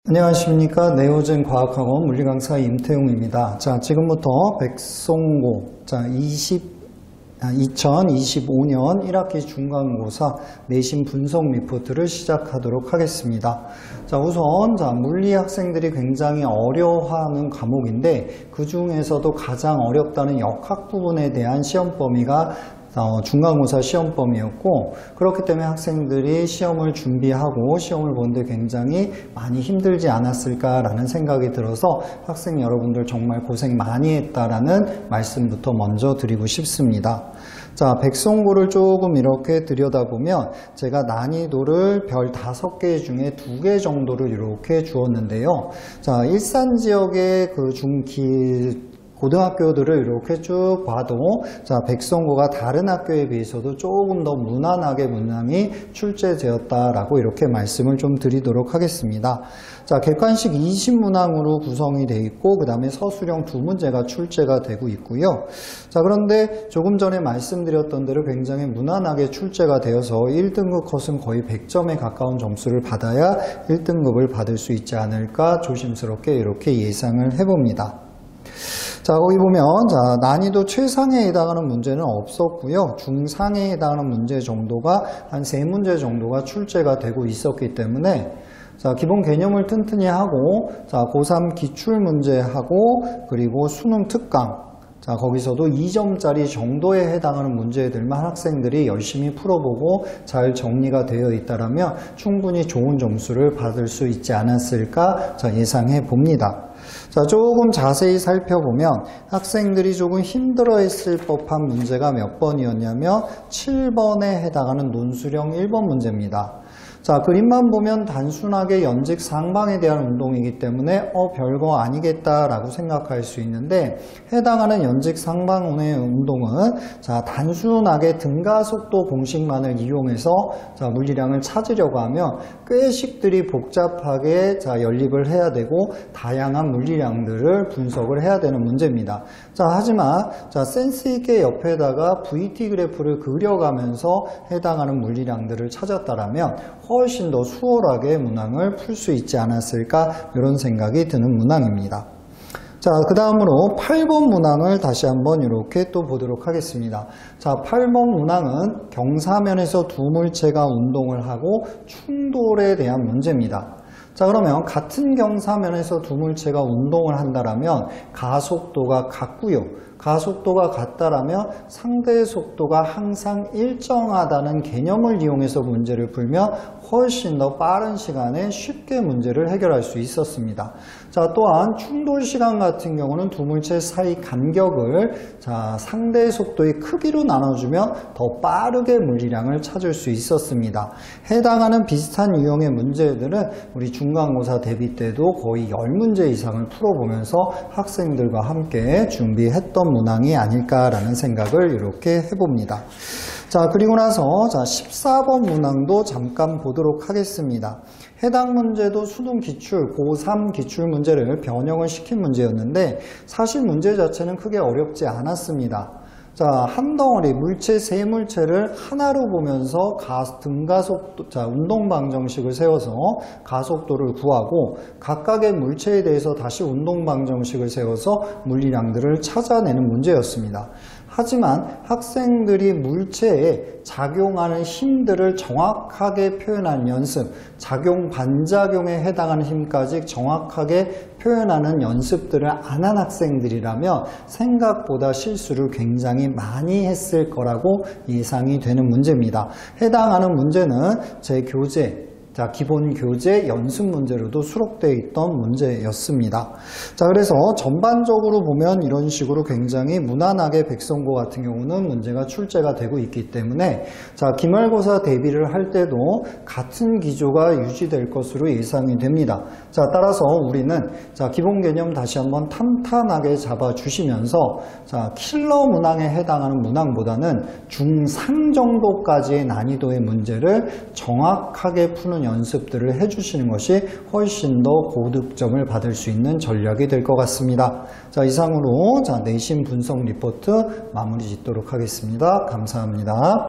안녕하십니까. 네오젠 과학학원 물리강사 임태용입니다. 자, 지금부터 백송고 2025년 1학기 중간고사 내신 분석 리포트를 시작하도록 하겠습니다. 자, 우선 물리 학생들이 굉장히 어려워하는 과목인데 그 중에서도 가장 어렵다는 역학 부분에 대한 시험 범위가 중간고사 시험 범위였고, 그렇기 때문에 학생들이 시험을 준비하고 시험을 보는데 굉장히 많이 힘들지 않았을까라는 생각이 들어서 학생 여러분들 정말 고생 많이 했다라는 말씀부터 먼저 드리고 싶습니다. 자, 백송고를 조금 이렇게 들여다보면 제가 난이도를 별 5개 중에 2개 정도를 이렇게 주었는데요. 자, 일산 지역의 그 고등학교들을 이렇게 쭉 봐도 백송고가 다른 학교에 비해서도 조금 더 무난하게 문항이 출제되었다라고 이렇게 말씀을 좀 드리도록 하겠습니다. 자, 객관식 20문항으로 구성이 되어 있고 그 다음에 서술형 2문제가 출제가 되고 있고요. 자, 그런데 조금 전에 말씀드렸던 대로 굉장히 무난하게 출제가 되어서 1등급 컷은 거의 100점에 가까운 점수를 받아야 1등급을 받을 수 있지 않을까 조심스럽게 이렇게 예상을 해봅니다. 자, 거기 보면 난이도 최상에 해당하는 문제는 없었고요. 중상에 해당하는 문제 정도가 한 3문제 정도가 출제가 되고 있었기 때문에 기본 개념을 튼튼히 하고 고3 기출문제하고 그리고 수능 특강 거기서도 2점짜리 정도에 해당하는 문제들만 학생들이 열심히 풀어보고 잘 정리가 되어 있다면 충분히 좋은 점수를 받을 수 있지 않았을까 예상해 봅니다. 자, 조금 자세히 살펴보면 학생들이 조금 힘들어했을 법한 문제가 몇 번이었냐면 7번에 해당하는 논술형 1번 문제입니다. 자, 그림만 보면 단순하게 연직 상방에 대한 운동이기 때문에 별거 아니겠다라고 생각할 수 있는데, 해당하는 연직 상방의 운동은 단순하게 등가속도 공식만을 이용해서 물리량을 찾으려고 하면 꽤 식들이 복잡하게 연립을 해야 되고 다양한 물리량들을 분석을 해야 되는 문제입니다. 하지만 센스 있게 옆에다가 VT 그래프를 그려가면서 해당하는 물리량들을 찾았다라면 훨씬 더 수월하게 문항을 풀 수 있지 않았을까, 이런 생각이 드는 문항입니다. 자, 그 다음으로 8번 문항을 다시 한번 이렇게 또 보도록 하겠습니다. 자, 8번 문항은 경사면에서 두 물체가 운동을 하고 충돌에 대한 문제입니다. 자, 그러면 같은 경사면에서 두 물체가 운동을 한다라면 가속도가 같고요. 가속도가 같다라면 상대의 속도가 항상 일정하다는 개념을 이용해서 문제를 풀면 훨씬 더 빠른 시간에 쉽게 문제를 해결할 수 있었습니다. 자, 또한 충돌 시간 같은 경우는 두 물체 사이 간격을 상대의 속도의 크기로 나눠주면 더 빠르게 물리량을 찾을 수 있었습니다. 해당하는 비슷한 유형의 문제들은 우리 중간고사 대비 때도 거의 10문제 이상을 풀어보면서 학생들과 함께 준비했던 문항이 아닐까라는 생각을 이렇게 해봅니다. 자, 그리고 나서 14번 문항도 잠깐 보도록 하겠습니다. 해당 문제도 수능 기출, 고3 기출 문제를 변형을 시킨 문제였는데 사실 문제 자체는 크게 어렵지 않았습니다. 자, 한 덩어리 물체 3물체를 하나로 보면서 등가속도, 운동 방정식을 세워서 가속도를 구하고 각각의 물체에 대해서 다시 운동 방정식을 세워서 물리량들을 찾아내는 문제였습니다. 하지만 학생들이 물체에 작용하는 힘들을 정확하게 표현한 연습, 작용 반작용에 해당하는 힘까지 정확하게 표현하는 연습들을 안 한 학생들이라면 생각보다 실수를 굉장히 많이 했을 거라고 예상이 되는 문제입니다. 해당하는 문제는 제 교재, 기본 교재 연습 문제로도 수록되어 있던 문제였습니다. 자, 그래서 전반적으로 보면 이런 식으로 굉장히 무난하게 백송고 같은 경우는 문제가 출제가 되고 있기 때문에 기말고사 대비를 할 때도 같은 기조가 유지될 것으로 예상이 됩니다. 자, 따라서 우리는 기본 개념 다시 한번 탄탄하게 잡아주시면서 킬러 문항에 해당하는 문항보다는 중상 정도까지의 난이도의 문제를 정확하게 푸는 연습들을 해주시는 것이 훨씬 더 고득점을 받을 수 있는 전략이 될 것 같습니다. 자, 이상으로 내신 분석 리포트 마무리 짓도록 하겠습니다. 감사합니다.